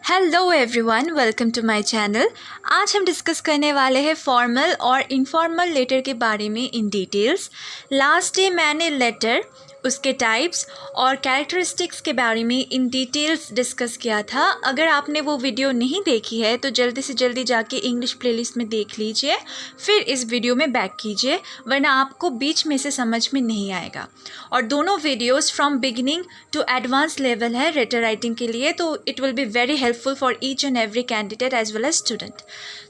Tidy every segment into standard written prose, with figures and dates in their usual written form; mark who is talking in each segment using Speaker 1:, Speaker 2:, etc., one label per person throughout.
Speaker 1: Hello everyone, welcome to my channel. आज हम discuss करने वाले हैं फॉर्मल और इनफॉर्मल लेटर के बारे में इन डिटेल्स। लास्ट डे मैंने लेटर, उसके टाइप्स और कैरेक्टरिस्टिक्स के बारे में इन डिटेल्स डिस्कस किया था। अगर आपने वो वीडियो नहीं देखी है तो जल्दी से जल्दी जाके इंग्लिश प्लेलिस्ट में देख लीजिए, फिर इस वीडियो में बैक कीजिए, वरना आपको बीच में से समझ में नहीं आएगा। और दोनों videos from beginning to advance level है लेटर राइटिंग के लिए, तो it will be very helpful for each and every candidate as well as student.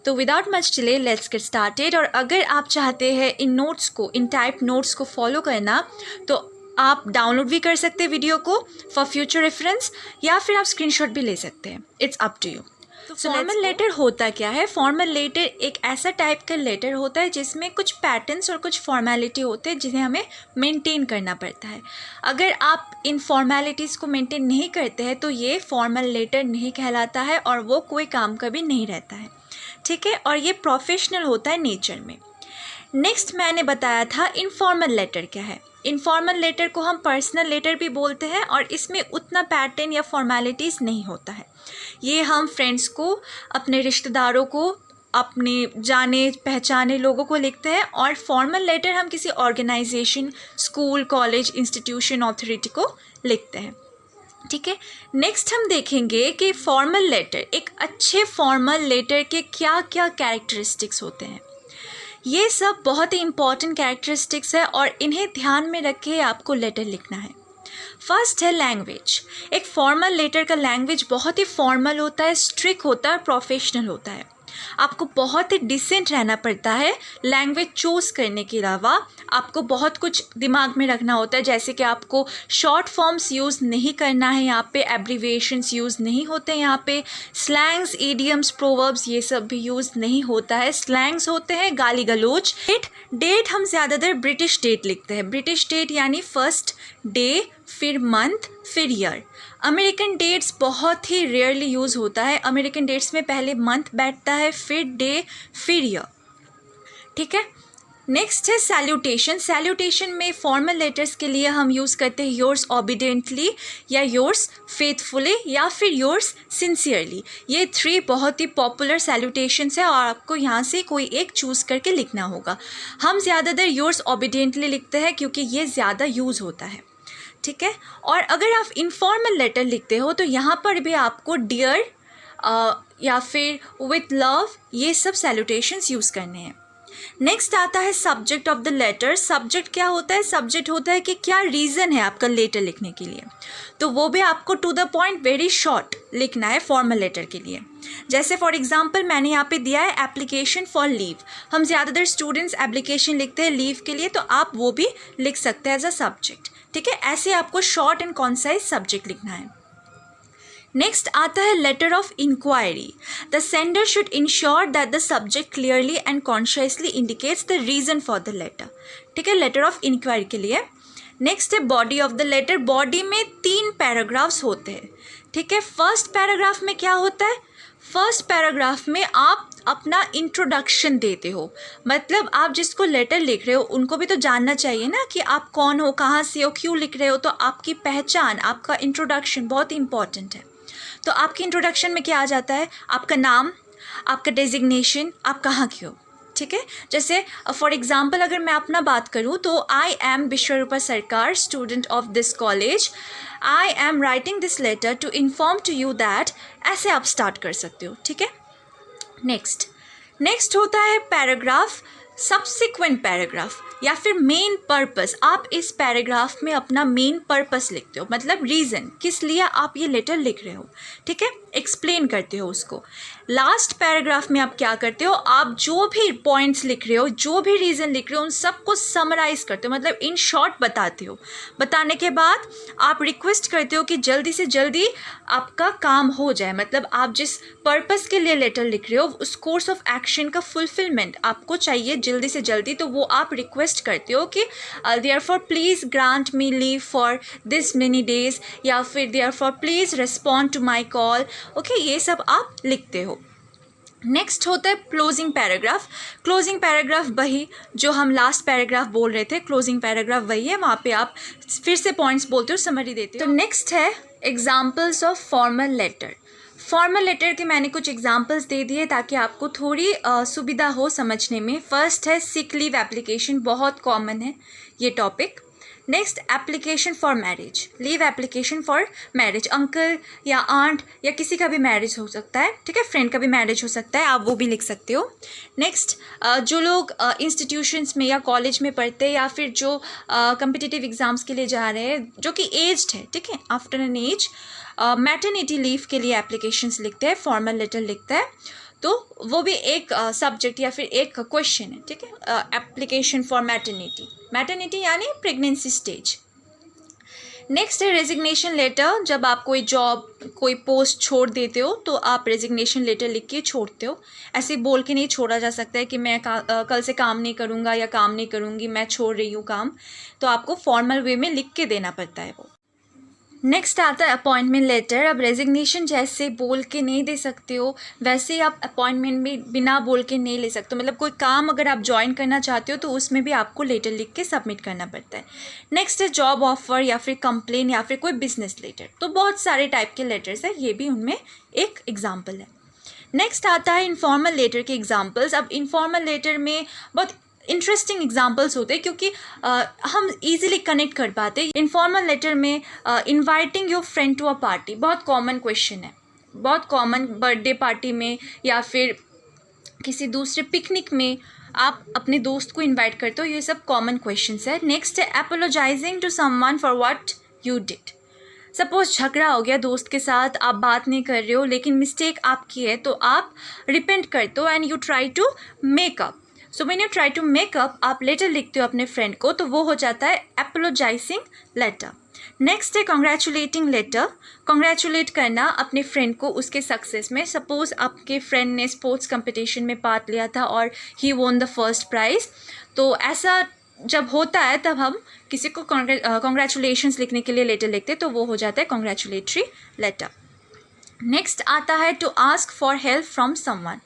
Speaker 1: तो without much delay let's get started. और अगर आप चाहते हैं इन नोट्स को, इन टाइप नोट्स को फॉलो करना, तो आप डाउनलोड भी कर सकते हैं वीडियो को फॉर फ्यूचर रेफरेंस, या फिर आप स्क्रीनशॉट भी ले सकते हैं। It's up to you. तो फॉर्मल लेटर होता क्या है? फॉर्मल लेटर एक ऐसा टाइप का लेटर होता है जिसमें कुछ पैटर्न्स और कुछ फॉर्मेलिटी होते हैं जिन्हें हमें मेंटेन करना पड़ता है। अगर आप इन फॉर्मेलिटीज़ को मेंटेन नहीं करते हैं तो ये फॉर्मल लेटर नहीं कहलाता है और वो कोई काम का भी नहीं रहता है, ठीक है। और ये प्रोफेशनल होता है नेचर में। नेक्स्ट मैंने बताया था इनफॉर्मल लेटर क्या है। इनफॉर्मल लेटर को हम पर्सनल लेटर भी बोलते हैं और इसमें उतना पैटर्न या फॉर्मेलिटीज़ नहीं होता है। ये हम फ्रेंड्स को, अपने रिश्तेदारों को, अपने जाने पहचाने लोगों को लिखते हैं। और फॉर्मल लेटर हम किसी organisation, school, college, institution, authority को लिखते हैं, ठीक है। नेक्स्ट हम देखेंगे कि फॉर्मल लेटर, एक अच्छे फॉर्मल लेटर के क्या क्या कैरेक्टरिस्टिक्स होते हैं। ये सब बहुत ही इंपॉर्टेंट कैरेक्टरिस्टिक्स है और इन्हें ध्यान में रख के आपको लेटर लिखना है। फर्स्ट है लैंग्वेज। एक फॉर्मल लेटर का लैंग्वेज बहुत ही फॉर्मल होता है, स्ट्रिक्ट होता है, प्रोफेशनल होता है। आपको बहुत ही डिसेंट रहना पड़ता है लैंग्वेज चूज़ करने के अलावा। आपको बहुत कुछ दिमाग में रखना होता है, जैसे कि आपको शॉर्ट फॉर्म्स यूज़ नहीं करना है, यहाँ पे एब्रीविएशंस यूज़ नहीं होते, यहाँ पे स्लैंग्स, इडियम्स, प्रोवर्ब्स ये सब भी यूज़ नहीं होता है। स्लैंग्स होते हैं, गाली गलोच। डेट हम ज़्यादातर ब्रिटिश डेट लिखते हैं। ब्रिटिश डेट यानी फर्स्ट डे, फिर मंथ, फिर ईयर। अमेरिकन डेट्स बहुत ही रेयरली यूज़ होता है। अमेरिकन डेट्स में पहले मंथ बैठता है, फिर डे, फिर ईयर, ठीक है। नेक्स्ट है सैल्यूटेशन। सैल्यूटेशन में फॉर्मल लेटर्स के लिए हम यूज़ करते हैं योर्स ओबीडियंटली, या योर्स फेथफुली, या फिर योर्स सिंसियरली। ये 3 बहुत ही पॉपुलर सैल्यूटेशंस है और आपको यहाँ से कोई एक चूज़ करके लिखना होगा। हम ज़्यादातर योर्स ओबीडियंटली लिखते हैं क्योंकि ये ज़्यादा यूज़ होता है, ठीक है। और अगर आप इनफॉर्मल लेटर लिखते हो तो यहाँ पर भी आपको डियर या फिर विथ लव, ये सब सैल्यूटेशंस यूज़ करने हैं। नेक्स्ट आता है subject of the letter. Subject क्या होता है? सब्जेक्ट होता है कि क्या रीज़न है आपका लेटर लिखने के लिए, तो वो भी आपको to the point, very short लिखना है फॉर्मल लेटर के लिए। जैसे फॉर एग्जांपल मैंने यहाँ पे दिया है एप्लीकेशन फॉर लीव। हम ज़्यादातर स्टूडेंट्स एप्लीकेशन लिखते हैं लीव के लिए, तो आप वो भी लिख सकते हैं एज अ सब्जेक्ट, ठीक है। ऐसे आपको शॉर्ट एंड कॉन्साइज सब्जेक्ट लिखना है। नेक्स्ट आता है letter of inquiry. The sender should ensure that the subject clearly and consciously indicates the reason for the letter, ठीक है, लेटर ऑफ इंक्वायरी के लिए। नेक्स्ट है body of the letter. Body में 3 पैराग्राफ्स होते हैं, ठीक है। फर्स्ट पैराग्राफ में क्या होता है? फर्स्ट पैराग्राफ में आप अपना इंट्रोडक्शन देते हो, मतलब आप जिसको लेटर लिख रहे हो उनको भी तो जानना चाहिए ना कि आप कौन हो, कहाँ से हो, क्यों लिख रहे हो। तो आपकी पहचान, आपका इंट्रोडक्शन बहुत इंपॉर्टेंट है। तो आपके इंट्रोडक्शन में क्या आ जाता है? आपका नाम, आपका डेजिग्नेशन, आप कहाँ के हो, ठीक है। जैसे फॉर एग्जांपल अगर मैं अपना बात करूँ तो आई am Vishwarupa Sarkar, student of this college. I am writing this letter to inform to you that, ऐसे आप स्टार्ट कर सकते हो, ठीक है। नेक्स्ट होता है पैराग्राफ, सब्सिक्वेंट पैराग्राफ या फिर मेन पर्पस। आप इस पैराग्राफ में अपना मेन पर्पस लिखते हो, मतलब रीज़न, किस लिए आप ये लेटर लिख रहे हो, ठीक है, एक्सप्लेन करते हो उसको। लास्ट पैराग्राफ में आप क्या करते हो? आप जो भी पॉइंट्स लिख रहे हो, जो भी रीज़न लिख रहे हो, उन सबको समराइज़ करते हो, मतलब इन शॉर्ट बताते हो। बताने के बाद आप रिक्वेस्ट करते हो कि जल्दी से जल्दी आपका काम हो जाए, मतलब आप जिस पर्पस के लिए लेटर लिख रहे हो उस कोर्स ऑफ एक्शन का फुलफिलमेंट आपको चाहिए जल्दी से जल्दी। तो वो आप रिक्वेस्ट करते हो कि therefore please grant me leave for this many days, या फिर therefore please respond to my call, okay, ये सब आप लिखते हो। नेक्स्ट होता है क्लोजिंग पैराग्राफ। क्लोजिंग पैराग्राफ वही जो हम लास्ट पैराग्राफ बोल रहे थे, क्लोजिंग पैराग्राफ वही है, वहाँ पे आप फिर से पॉइंट्स बोलते हो, समरी देते हो। तो नेक्स्ट है examples of formal letter. Formal letter के मैंने कुछ एग्जांपल्स दे दिए ताकि आपको थोड़ी सुविधा हो समझने में। फर्स्ट है सिक लीव एप्लीकेशन, बहुत कॉमन है ये topic. Next application for marriage, leave application for marriage, uncle या आंट या किसी का भी मैरिज हो सकता है, ठीक है, फ्रेंड का भी मैरिज हो सकता है, आप वो भी लिख सकते हो। नेक्स्ट जो लोग इंस्टीट्यूशंस में या कॉलेज में पढ़ते हैं या फिर जो कम्पिटिटिव एग्ज़ाम्स के लिए जा रहे हैं, जो कि एज्ड है, ठीक है, after an age, maternity leave के लिए एप्लीकेशंस लिखते हैं, फॉर्मल लेटर लिखता है, तो वो भी एक सब्जेक्ट या फिर एक क्वेश्चन है, ठीक है। एप्लीकेशन फॉर मैटरनिटी, मैटरनिटी यानी प्रेगनेंसी स्टेज। नेक्स्ट है रेजिग्नेशन लेटर, जब आप कोई जॉब कोई पोस्ट छोड़ देते हो तो आप रेजिग्नेशन लेटर लिख के छोड़ते हो। ऐसे बोल के नहीं छोड़ा जा सकता है कि मैं कल से काम नहीं करूँगा या काम नहीं करूँगी, मैं छोड़ रही हूँ काम, तो आपको फॉर्मल वे में लिख के देना पड़ता है वो। नेक्स्ट आता है अपॉइंटमेंट लेटर। अब रेजिग्नेशन जैसे बोल के नहीं दे सकते हो, वैसे ही आप अपॉइंटमेंट भी बिना बोल के नहीं ले सकते हो। मतलब कोई काम अगर आप ज्वाइन करना चाहते हो तो उसमें भी आपको लेटर लिख के सबमिट करना पड़ता है। नेक्स्ट है जॉब ऑफर या फिर कंप्लेन या फिर कोई बिजनेस लेटर। तो बहुत सारे टाइप के लेटर्स हैं, ये भी उनमें एक एग्जाम्पल है। नेक्स्ट आता है इनफॉर्मल लेटर के एग्जाम्पल्स। अब इनफॉर्मल लेटर में बहुत इंटरेस्टिंग एग्जाम्पल्स होते हैं क्योंकि हम इजीली कनेक्ट कर पाते हैं। इनफॉर्मल लेटर में inviting your friend to a party बहुत कॉमन क्वेश्चन है, बहुत कॉमन। बर्थडे पार्टी में या फिर किसी दूसरे पिकनिक में आप अपने दोस्त को इनवाइट करते हो, ये सब कॉमन क्वेश्चंस है। नेक्स्ट है apologising to someone for what you did. Suppose झगड़ा हो गया दोस्त के साथ, आप बात नहीं कर रहे हो लेकिन मिस्टेक आपकी है, तो आप रिपेंट करते हो and you try to make up. So when you try to make up, आप लेटर लिखते हो अपने फ्रेंड को, तो वो हो जाता है अपोलोजाइजिंग लेटर। नेक्स्ट है कॉन्ग्रेचुलेटिंग लेटर। कॉन्ग्रेचुलेट करना अपने फ्रेंड को उसके सक्सेस में। सपोज आपके फ्रेंड ने स्पोर्ट्स कंपटीशन में पार्ट लिया था और he won the first prize, तो ऐसा जब होता है तब हम किसी को कॉन्ग्रेचुलेशंस लिखने के लिए लेटर लिखते हैं, तो वो हो जाता है कॉन्ग्रेचुलेटरी लेटर। नेक्स्ट आता है to ask for help from someone.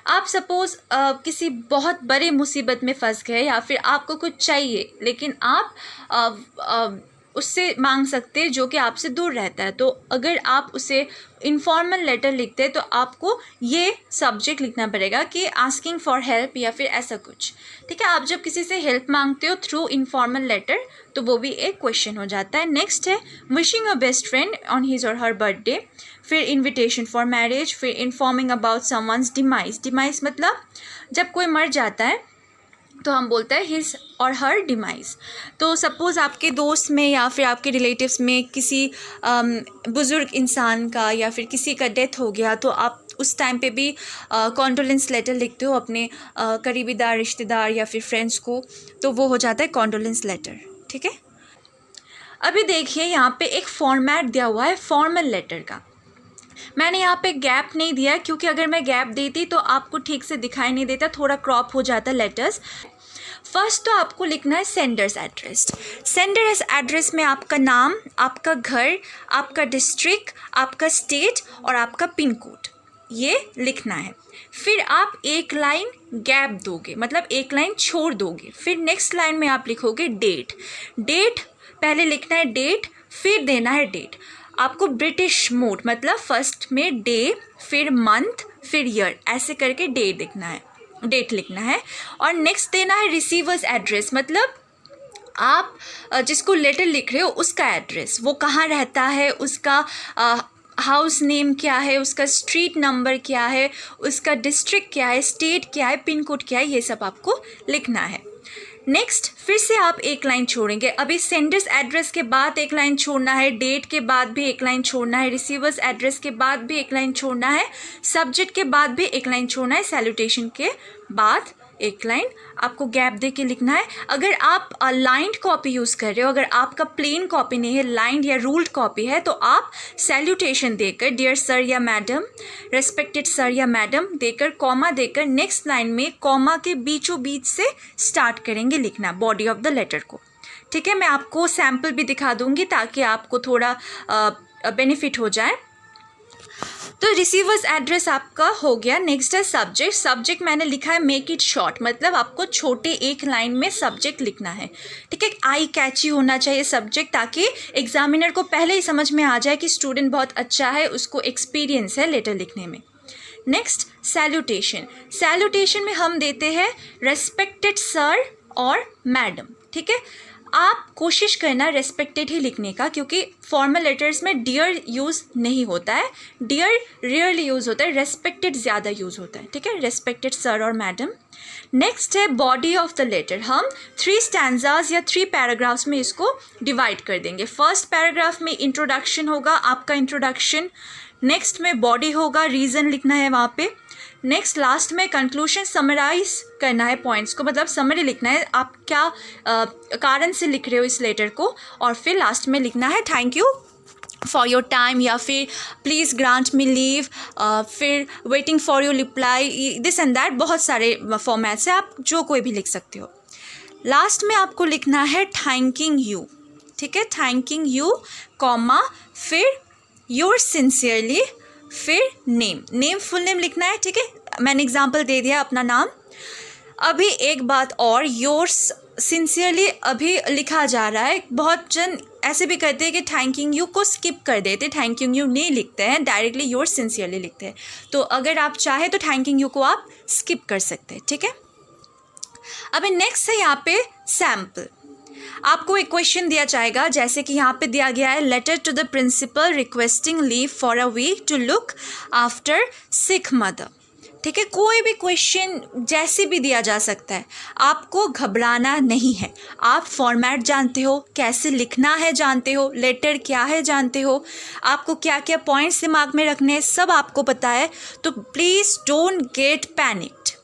Speaker 1: आप सपोज़ किसी बहुत बड़े मुसीबत में फंस गए या फिर आपको कुछ चाहिए लेकिन आप उससे मांग सकते हैं जो कि आपसे दूर रहता है, तो अगर आप उसे इनफॉर्मल लेटर लिखते हैं तो आपको ये सब्जेक्ट लिखना पड़ेगा कि आस्किंग फॉर हेल्प या फिर ऐसा कुछ, ठीक है। आप जब किसी से हेल्प मांगते हो थ्रू इनफॉर्मल लेटर, तो वो भी एक क्वेश्चन हो जाता है। नेक्स्ट है wishing your best friend on his और हर बर्थडे, फिर इनविटेशन फॉर मैरिज, फिर informing about someone's demise. Demise मतलब जब कोई मर जाता है तो हम बोलते हैं हिज और हर डिमाइज। तो सपोज़ आपके दोस्त में या फिर आपके रिलेटिव्स में किसी बुज़ुर्ग इंसान का या फिर किसी का डेथ हो गया, तो आप उस टाइम पे भी कॉन्डोलेंस लेटर लिखते हो अपने करीबीदार रिश्तेदार या फिर फ्रेंड्स को, तो वो हो जाता है कॉन्डोलेंस लेटर, ठीक है। अभी देखिए यहाँ पे एक फॉर्मेट दिया हुआ है फॉर्मल लेटर का। मैंने यहाँ पे गैप नहीं दिया क्योंकि अगर मैं गैप देती तो आपको ठीक से दिखाई नहीं देता, थोड़ा क्रॉप हो जाता लेटर्स। फर्स्ट तो आपको लिखना है सेंडर्स एड्रेस। सेंडर्स एड्रेस में आपका नाम, आपका घर, आपका डिस्ट्रिक्ट, आपका स्टेट और आपका पिन कोड, ये लिखना है। फिर आप एक लाइन गैप दोगे, मतलब एक लाइन छोड़ दोगे। फिर नेक्स्ट लाइन में आप लिखोगे डेट। डेट पहले लिखना है डेट, फिर देना है डेट। आपको ब्रिटिश मोड मतलब फर्स्ट में डे, फिर मंथ, फिर ईयर, ऐसे करके डेट लिखना है। और नेक्स्ट देना है रिसीवर्स एड्रेस, मतलब आप जिसको लेटर लिख रहे हो उसका एड्रेस, वो कहाँ रहता है, उसका हाउस नेम क्या है, उसका स्ट्रीट नंबर क्या है, उसका डिस्ट्रिक्ट क्या है, स्टेट क्या है, पिन कोड क्या है, ये सब आपको लिखना है। नेक्स्ट फिर से आप एक लाइन छोड़ेंगे। अभी सेंडर्स एड्रेस के बाद एक लाइन छोड़ना है, डेट के बाद भी एक लाइन छोड़ना है, रिसीवर्स एड्रेस के बाद भी एक लाइन छोड़ना है, सब्जेक्ट के बाद भी एक लाइन छोड़ना है, सैल्यूटेशन के बाद एक लाइन आपको गैप दे के लिखना है। अगर आप लाइन्ड कॉपी यूज़ कर रहे हो, अगर आपका प्लेन कॉपी नहीं है, लाइन्ड या रूल्ड कॉपी है, तो आप सैल्यूटेशन देकर डियर सर या मैडम, रेस्पेक्टेड सर या मैडम देकर, कॉमा देकर नेक्स्ट लाइन में कॉमा के बीचों बीच से स्टार्ट करेंगे लिखना बॉडी ऑफ द लेटर को, ठीक है। मैं आपको सैम्पल भी दिखा दूँगी ताकि आपको थोड़ा बेनिफिट हो जाए। तो रिसीवर्स एड्रेस आपका हो गया। नेक्स्ट है सब्जेक्ट। सब्जेक्ट मैंने लिखा है मेक इट शॉर्ट, मतलब आपको छोटे एक लाइन में सब्जेक्ट लिखना है, ठीक है। आई कैची होना चाहिए सब्जेक्ट, ताकि एग्जामिनर को पहले ही समझ में आ जाए कि स्टूडेंट बहुत अच्छा है, उसको एक्सपीरियंस है लेटर लिखने में। Next salutation. सैल्यूटेशन में हम देते हैं रेस्पेक्टेड सर और मैडम, ठीक है। आप कोशिश करना रेस्पेक्टेड ही लिखने का, क्योंकि फॉर्मल लेटर्स में डियर यूज़ नहीं होता है, डियर रेयरली यूज़ होता है, रेस्पेक्टेड ज़्यादा यूज़ होता है, ठीक है। रेस्पेक्टेड सर और मैडम। नेक्स्ट है बॉडी ऑफ द लेटर। हम 3 स्टैंजाज या 3 पैराग्राफ्स में इसको डिवाइड कर देंगे। फर्स्ट पैराग्राफ में इंट्रोडक्शन होगा, आपका इंट्रोडक्शन। नेक्स्ट में बॉडी होगा, रीज़न लिखना है वहाँ पे। नेक्स्ट लास्ट में कंक्लूशन, समराइज करना है पॉइंट्स को, मतलब समरी लिखना है, आप क्या कारण से लिख रहे हो इस लेटर को। और फिर लास्ट में लिखना है thank you for your time, या फिर प्लीज़ ग्रांट मी लीव, फिर waiting for your reply, this and that. बहुत सारे फॉर्मेट्स हैं, आप जो कोई भी लिख सकते हो। लास्ट में आपको लिखना है थैंकिंग यू, ठीक है। थैंकिंग यू कॉमा, फिर योर सिंसियरली, फिर नेम। नेम फुल नेम लिखना है, ठीक है। मैंने एग्जांपल दे दिया अपना नाम। अभी एक बात और, योर्स सिंसियरली अभी लिखा जा रहा है। बहुत जन ऐसे भी करते हैं कि थैंकिंग यू को स्किप कर देते, थैंकिंग यू नहीं लिखते हैं, डायरेक्टली योर्स सिंसियरली लिखते हैं। तो अगर आप चाहे तो थैंकिंग यू को आप स्किप कर सकते हैं, ठीक है। अभी नेक्स्ट है यहाँ पे सैम्पल। आपको एक क्वेश्चन दिया जाएगा, जैसे कि यहाँ पे दिया गया है letter to the principal requesting leave for a week to look after sick mother, ठीक है। कोई भी क्वेश्चन जैसे भी दिया जा सकता है, आपको घबराना नहीं है। आप फॉर्मेट जानते हो, कैसे लिखना है जानते हो, लेटर क्या है जानते हो, आपको क्या क्या पॉइंट्स दिमाग में रखने हैं सब आपको पता है। तो प्लीज़ डोंट गेट पैनिक्ड।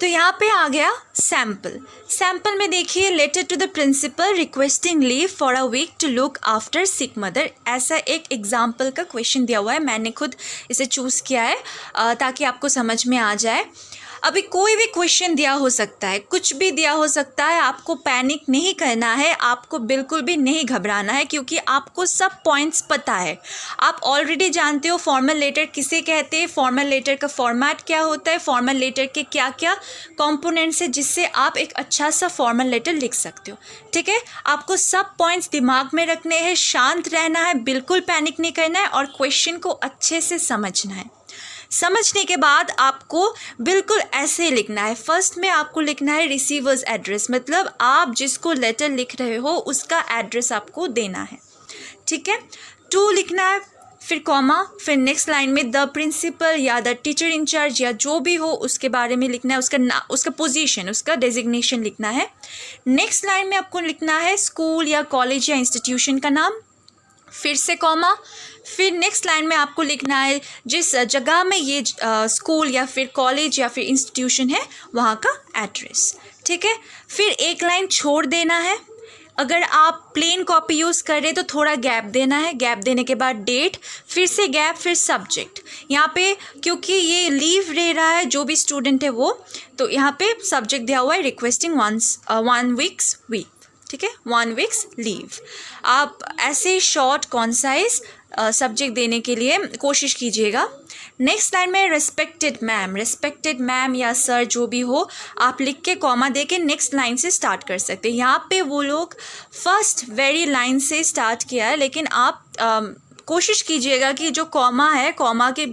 Speaker 1: तो यहाँ पे आ गया सैम्पल। सैम्पल में देखिए, letter to the principal requesting leave for a week to look after sick mother, ऐसा एक एग्जाम्पल का क्वेश्चन दिया हुआ है। मैंने खुद इसे चूज़ किया है ताकि आपको समझ में आ जाए। अभी कोई भी क्वेश्चन दिया हो सकता है, कुछ भी दिया हो सकता है, आपको पैनिक नहीं करना है, आपको बिल्कुल भी नहीं घबराना है, क्योंकि आपको सब पॉइंट्स पता है। आप ऑलरेडी जानते हो फॉर्मल लेटर किसे कहते हैं, फॉर्मल लेटर का फॉर्मेट क्या होता है, फॉर्मल लेटर के क्या क्या कंपोनेंट्स है जिससे आप एक अच्छा सा फॉर्मल लेटर लिख सकते हो, ठीक है। आपको सब पॉइंट्स दिमाग में रखने हैं, शांत रहना है, बिल्कुल पैनिक नहीं करना है, और क्वेश्चन को अच्छे से समझना है। समझने के बाद आपको बिल्कुल ऐसे लिखना है। फर्स्ट में आपको लिखना है रिसीवर्स एड्रेस, मतलब आप जिसको लेटर लिख रहे हो उसका एड्रेस आपको देना है, ठीक है। 2 लिखना है, फिर कॉमा, फिर नेक्स्ट लाइन में द प्रिंसिपल या द टीचर इंचार्ज या जो भी हो उसके बारे में लिखना है, उसका पोजीशन, उसका डेजिग्नेशन लिखना है। नेक्स्ट लाइन में आपको लिखना है स्कूल या कॉलेज या इंस्टीट्यूशन का नाम, फिर से कॉमा, फिर नेक्स्ट लाइन में आपको लिखना है जिस जगह में ये स्कूल या फिर कॉलेज या फिर इंस्टीट्यूशन है वहाँ का एड्रेस, ठीक है। फिर एक लाइन छोड़ देना है। अगर आप प्लेन कॉपी यूज़ कर रहे तो थोड़ा गैप देना है, गैप देने के बाद डेट, फिर से गैप, फिर सब्जेक्ट। यहाँ पे क्योंकि ये लीव ले रहा है जो भी स्टूडेंट है वो, तो यहाँ पे सब्जेक्ट दिया हुआ है रिक्वेस्टिंग 1 वीक्स वीक, ठीक है, 1 वीक्स लीव। आप ऐसे शॉर्ट कॉन्साइज सब्जेक्ट देने के लिए कोशिश कीजिएगा। नेक्स्ट लाइन में रिस्पेक्टेड मैम या सर जो भी हो, आप लिख के कॉमा दे के नेक्स्ट लाइन से स्टार्ट कर सकते हैं। यहाँ पे वो लोग फर्स्ट वेरी लाइन से स्टार्ट किया है, लेकिन आप कोशिश कीजिएगा कि जो कॉमा है, कॉमा के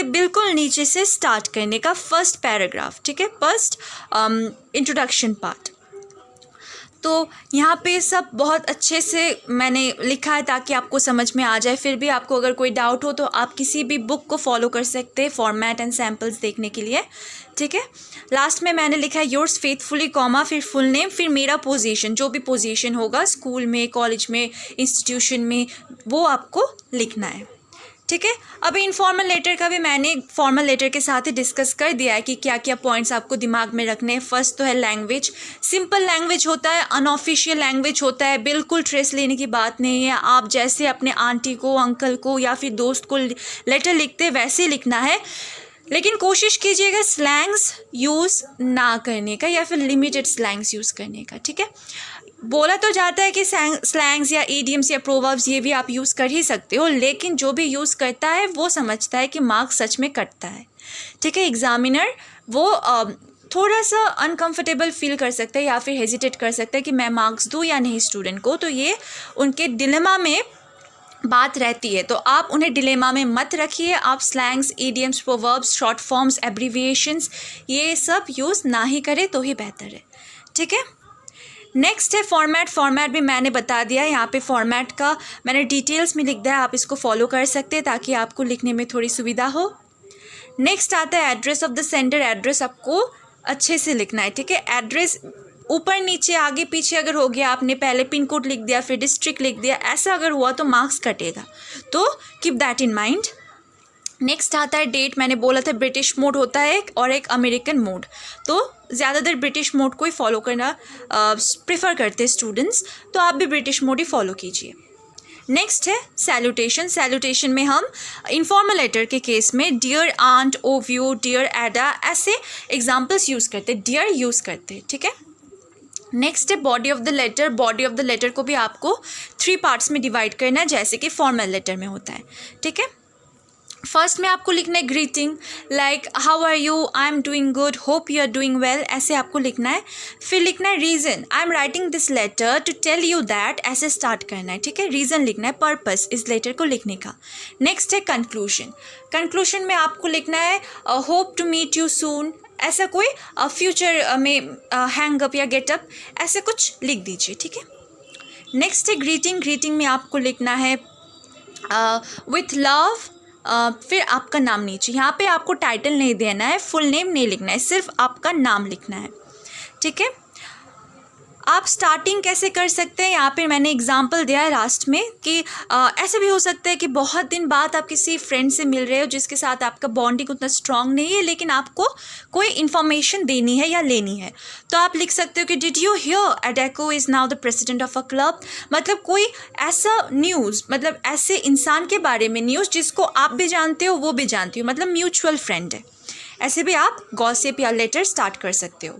Speaker 1: बिल्कुल नीचे से स्टार्ट करने का फर्स्ट पैराग्राफ, ठीक है, फर्स्ट इंट्रोडक्शन पार्ट। तो यहाँ पे सब बहुत अच्छे से मैंने लिखा है ताकि आपको समझ में आ जाए। फिर भी आपको अगर कोई डाउट हो तो आप किसी भी बुक को फॉलो कर सकते हैं फॉर्मेट एंड सैम्पल्स देखने के लिए, ठीक है। लास्ट में मैंने लिखा है योर्स फेथफुली कॉमा, फिर फुल नेम, फिर मेरा पोजीशन, जो भी पोजीशन होगा स्कूल में, कॉलेज में, इंस्टीट्यूशन में, वो आपको लिखना है, ठीक है। अभी इनफॉर्मल लेटर का भी मैंने फॉर्मल लेटर के साथ ही डिस्कस कर दिया है कि क्या क्या पॉइंट्स आपको दिमाग में रखने हैं। फर्स्ट तो है लैंग्वेज। सिंपल लैंग्वेज होता है, अनऑफिशियल लैंग्वेज होता है, बिल्कुल ट्रेस लेने की बात नहीं है। आप जैसे अपने आंटी को, अंकल को या फिर दोस्त को लेटर लिखते हैं वैसे लिखना है, लेकिन कोशिश कीजिएगा स्लैंग्स यूज़ ना करने का या फिर लिमिटेड स्लैंग्स यूज़ करने का, ठीक है। बोला तो जाता है कि स्लैंग्स या ईडियम्स या प्रोवर्ब्स ये भी आप यूज़ कर ही सकते हो, लेकिन जो भी यूज़ करता है वो समझता है कि मार्क्स सच में कटता है। ठीक है, एग्जामिनर वो थोड़ा सा अनकंफर्टेबल फील कर सकता है या फिर हेजिटेट कर सकता है कि मैं मार्क्स दूँ या नहीं स्टूडेंट को, तो ये उनके डिलेमा में बात रहती है। तो आप उन्हें डिलेमा में मत रखिए, आप slangs, idioms, proverbs, short forms, abbreviations ये सब यूज़ ना ही करें तो ही बेहतर है। ठीक है, नेक्स्ट है फॉर्मेट। फॉर्मेट भी मैंने बता दिया, यहाँ पे फॉर्मेट का मैंने डिटेल्स में लिख दिया है, आप इसको फॉलो कर सकते हैं ताकि आपको लिखने में थोड़ी सुविधा हो। नेक्स्ट आता है address of the sender. Address आपको अच्छे से लिखना है। ठीक है, एड्रेस ऊपर नीचे आगे पीछे अगर हो गया, आपने पहले पिन कोड लिख दिया फिर डिस्ट्रिक्ट लिख दिया, ऐसा अगर हुआ तो मार्क्स कटेगा, तो keep that in mind. Next आता है डेट। मैंने बोला था ब्रिटिश मोड होता है और एक अमेरिकन मोड, तो ज़्यादातर ब्रिटिश मोड को ही फॉलो करना प्रेफर करते हैं स्टूडेंट्स, तो आप भी ब्रिटिश मोड ही फॉलो कीजिए। नेक्स्ट है सैल्यूटेशन। सैल्यूटेशन में हम इनफॉर्मल लेटर के केस में डियर आंट, ओव यू, डियर एडा ऐसे एग्जाम्पल्स यूज़ करते हैं, डियर यूज़ करते हैं। ठीक है, नेक्स्ट है body of the letter. Body of the letter को भी आपको 3 पार्ट्स में डिवाइड करना है, जैसे कि फॉर्मल लेटर में होता है। ठीक है, फर्स्ट में आपको लिखना है greeting, like how are you, I am doing good, hope you are doing well, ऐसे आपको लिखना है। फिर लिखना है reason, I am writing this letter to tell you that, ऐसे स्टार्ट करना है। ठीक है, रीज़न लिखना है, पर्पस इस लेटर को लिखने का। नेक्स्ट है कंक्लूशन। कंक्लूशन में आपको लिखना है hope to meet you soon, ऐसा कोई फ्यूचर में हैंग अप या गेट अप ऐसे कुछ लिख दीजिए। ठीक है, नेक्स्ट है ग्रीटिंग। ग्रीटिंग में आपको लिखना है विथ लव, फिर आपका नाम नीचे। यहाँ पे आपको टाइटल नहीं देना है, फुल नेम नहीं लिखना है, सिर्फ आपका नाम लिखना है। ठीक है, आप स्टार्टिंग कैसे कर सकते हैं, यहाँ पे मैंने एग्जांपल दिया है लास्ट में कि ऐसे भी हो सकता है कि बहुत दिन बाद आप किसी फ्रेंड से मिल रहे हो जिसके साथ आपका बॉन्डिंग उतना स्ट्रांग नहीं है, लेकिन आपको कोई इन्फॉर्मेशन देनी है या लेनी है, तो आप लिख सकते हो कि did you here Adecco is now the president of a club. मतलब कोई ऐसा न्यूज़, मतलब ऐसे इंसान के बारे में न्यूज़ जिसको आप भी जानते हो वो भी जानती हो, मतलब म्यूचुअल फ्रेंड है। ऐसे भी आप गॉसिप या लेटर स्टार्ट कर सकते हो।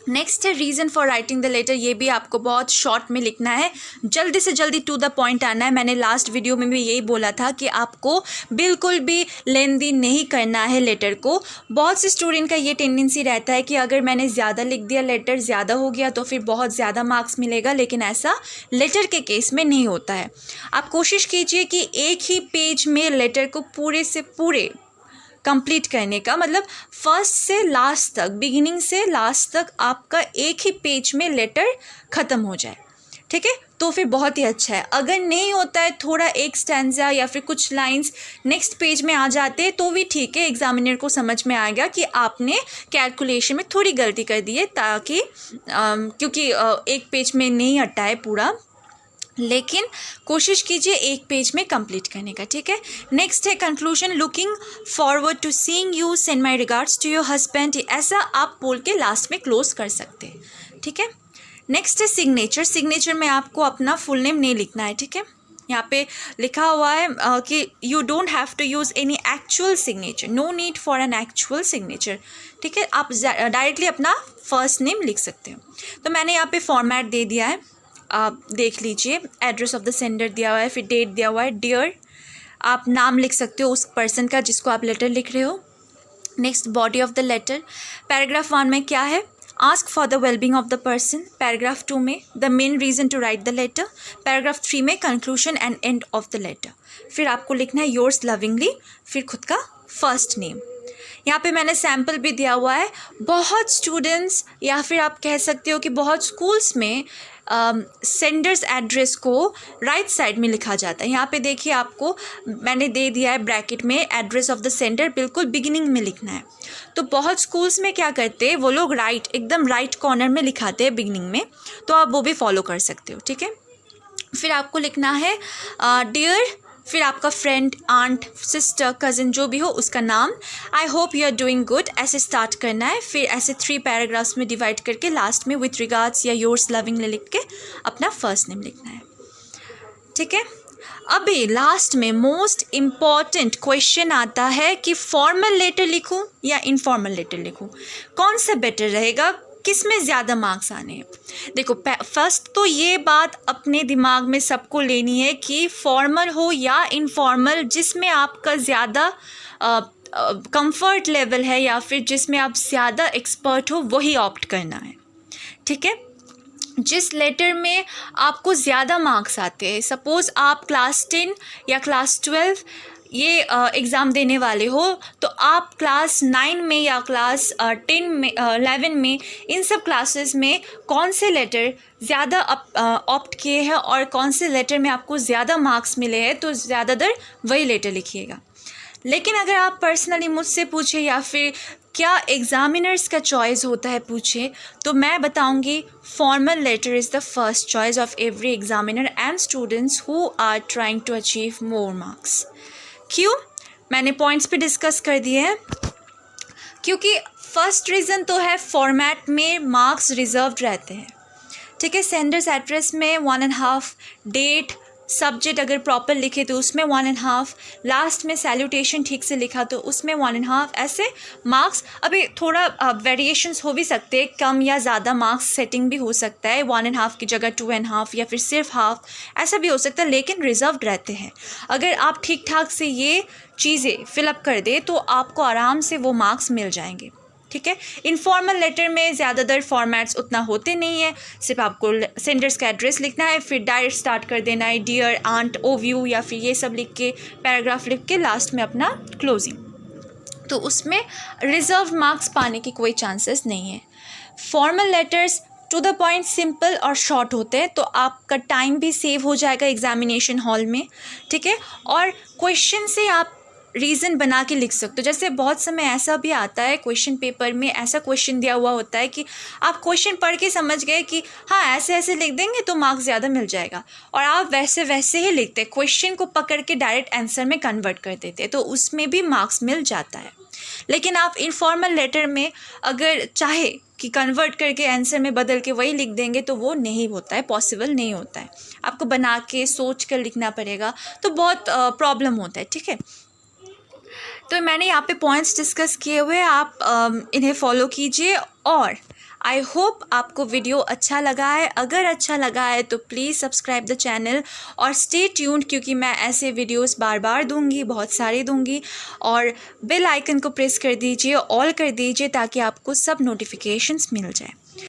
Speaker 1: नेक्स्ट है reason for writing the letter. ये भी आपको बहुत शॉर्ट में लिखना है, जल्दी से जल्दी टू द पॉइंट आना है। मैंने लास्ट वीडियो में भी यही बोला था कि आपको बिल्कुल भी लेंदी नहीं करना है लेटर को। बहुत से स्टूडेंट का ये टेंडेंसी रहता है कि अगर मैंने ज़्यादा लिख दिया, लेटर ज़्यादा हो गया तो फिर बहुत ज़्यादा मार्क्स मिलेगा, लेकिन ऐसा लेटर के केस में नहीं होता है। आप कोशिश कीजिए कि एक ही पेज में लेटर को पूरे से पूरे कंप्लीट करने का, मतलब फर्स्ट से लास्ट तक, बिगिनिंग से लास्ट तक आपका एक ही पेज में लेटर ख़त्म हो जाए। ठीक है, तो फिर बहुत ही अच्छा है। अगर नहीं होता है, थोड़ा एक स्टैंजा या फिर कुछ लाइंस नेक्स्ट पेज में आ जाते हैं तो भी ठीक है, एग्जामिनर को समझ में आएगा कि आपने कैलकुलेशन में थोड़ी गलती कर दी है, ताकि क्योंकि एक पेज में नहीं अटा है पूरा, लेकिन कोशिश कीजिए एक पेज में कंप्लीट करने का। ठीक है, नेक्स्ट है conclusion. Looking forward to seeing you, send my regards to your husband, ऐसा आप बोल के लास्ट में क्लोज कर सकते हैं। ठीक है, नेक्स्ट है सिग्नेचर। सिग्नेचर में आपको अपना फुल नेम नहीं लिखना है। ठीक है, यहाँ पे लिखा हुआ है कि you don't have to use any actual signature, no need for an actual signature. ठीक है, आप डायरेक्टली अपना फर्स्ट नेम लिख सकते हो। तो मैंने यहाँ पे फॉर्मेट दे दिया है, आप देख लीजिए। एड्रेस ऑफ द सेंडर दिया हुआ है, फिर डेट दिया हुआ है, डियर, आप नाम लिख सकते हो उस पर्सन का जिसको आप लेटर लिख रहे हो। Next body of the letter. Paragraph 1 में क्या है, ask for the wellbeing of the person. Paragraph 2 में the main reason to write the letter. Paragraph 3 में conclusion and end of the letter. फिर आपको लिखना है योर्स लविंगली, फिर खुद का फर्स्ट नेम। यहाँ पे मैंने सैम्पल भी दिया हुआ है। बहुत स्टूडेंट्स या फिर आप कह सकते हो कि बहुत स्कूल्स में सेंडर्स एड्रेस को राइट साइड में लिखा जाता है। यहाँ पे देखिए, आपको मैंने दे दिया है ब्रैकेट में एड्रेस ऑफ द सेंडर, बिल्कुल बिगिनिंग में लिखना है। तो बहुत स्कूल्स में क्या करते हैं, वो लोग एकदम राइट कॉर्नर में लिखाते हैं बिगिनिंग में, तो आप वो भी फॉलो कर सकते हो। ठीक है, फिर आपको लिखना है डियर, फिर आपका फ्रेंड, आंट, सिस्टर, कज़न जो भी हो उसका नाम, I hope you are doing good, ऐसे स्टार्ट करना है। फिर ऐसे 3 पैराग्राफ्स में डिवाइड करके लास्ट में विथ रिगार्ड्स या योर्स लविंगली लिख के अपना फर्स्ट नेम लिखना है। ठीक है, अभी लास्ट में मोस्ट इम्पॉर्टेंट क्वेश्चन आता है कि फॉर्मल लेटर लिखूं या इनफॉर्मल लेटर लिखूं, कौन सा बेटर रहेगा, किस में ज़्यादा मार्क्स आने हैं। देखो फर्स्ट तो ये बात अपने दिमाग में सबको लेनी है कि फॉर्मल हो या इनफॉर्मल, जिसमें आपका ज़्यादा कंफर्ट लेवल है या फिर जिसमें आप ज़्यादा एक्सपर्ट हो वही ऑप्ट करना है, ठीक है। जिस लेटर में आपको ज़्यादा मार्क्स आते हैं, सपोज़ आप क्लास 10 या क्लास 12 ये एग्ज़ाम देने वाले हो, तो आप क्लास 9 में या क्लास 10 में 11 में इन सब क्लासेस में कौन से लेटर ज़्यादा ऑप्ट किए हैं और कौन से लेटर में आपको ज़्यादा मार्क्स मिले हैं, तो ज़्यादातर वही लेटर लिखिएगा। लेकिन अगर आप पर्सनली मुझसे पूछे या फिर क्या एग्ज़ामिनर्स का चॉइस होता है पूछे, तो मैं बताऊंगी formal letter is the first choice of every examiner and students who are trying to achieve more marks. क्यों? मैंने पॉइंट्स पे डिस्कस कर दिए हैं। क्योंकि फर्स्ट रीज़न तो है फॉर्मेट में मार्क्स रिजर्व्ड रहते हैं, ठीक है। सेंडर्स एड्रेस में 1.5, डेट सब्जेक्ट अगर प्रॉपर लिखे तो उसमें 1.5, लास्ट में सैल्यूटेशन ठीक से लिखा तो उसमें 1.5, ऐसे मार्क्स। अभी थोड़ा वेरिएशंस हो भी सकते हैं, कम या ज़्यादा मार्क्स सेटिंग भी हो सकता है, 1.5 की जगह 2.5 या फिर सिर्फ हाफ, ऐसा भी हो सकता है, लेकिन रिजर्व्ड रहते हैं। अगर आप ठीक ठाक से ये चीज़ें फिलअप कर दे तो आपको आराम से वो मार्क्स मिल जाएंगे, ठीक है। इनफॉर्मल लेटर में ज़्यादातर फॉर्मेट्स उतना होते नहीं है, सिर्फ आपको सेंडर्स का एड्रेस लिखना है, फिर डायरेक्ट स्टार्ट कर देना है डियर आंट ओव्यू या फिर ये सब लिख के पैराग्राफ लिख के लास्ट में अपना क्लोजिंग, तो उसमें रिजर्व मार्क्स पाने की कोई चांसेस नहीं है। Formal letters to the point, simple और शॉर्ट होते हैं, तो आपका टाइम भी सेव हो जाएगा एग्जामिनेशन हॉल में, ठीक है। और क्वेश्चन से आप रीज़न बना के लिख सकते हो। जैसे बहुत समय ऐसा भी आता है क्वेश्चन पेपर में, ऐसा क्वेश्चन दिया हुआ होता है कि आप क्वेश्चन पढ़ के समझ गए कि हाँ ऐसे ऐसे लिख देंगे तो मार्क्स ज़्यादा मिल जाएगा, और आप वैसे वैसे ही लिखते हैं, क्वेश्चन को पकड़ के डायरेक्ट आंसर में कन्वर्ट कर देते हैं, तो उसमें भी मार्क्स मिल जाता है। लेकिन आप इनफॉर्मल लेटर में अगर चाहे कि कन्वर्ट करके आंसर में बदल के वही लिख देंगे तो वो नहीं होता है, पॉसिबल नहीं होता है, आपको बना के सोच कर लिखना पड़ेगा, तो बहुत प्रॉब्लम होता है, ठीक है। तो मैंने यहाँ पे पॉइंट्स डिस्कस किए हुए, आप इन्हें फॉलो कीजिए, और आई होप आपको वीडियो अच्छा लगा है। अगर अच्छा लगा है तो प्लीज़ सब्सक्राइब द चैनल और स्टे ट्यून्ड, क्योंकि मैं ऐसे वीडियोस बार बार दूंगी, बहुत सारे दूंगी। और बेल आइकन को प्रेस कर दीजिए, ऑल कर दीजिए, ताकि आपको सब नोटिफिकेशंस मिल जाए।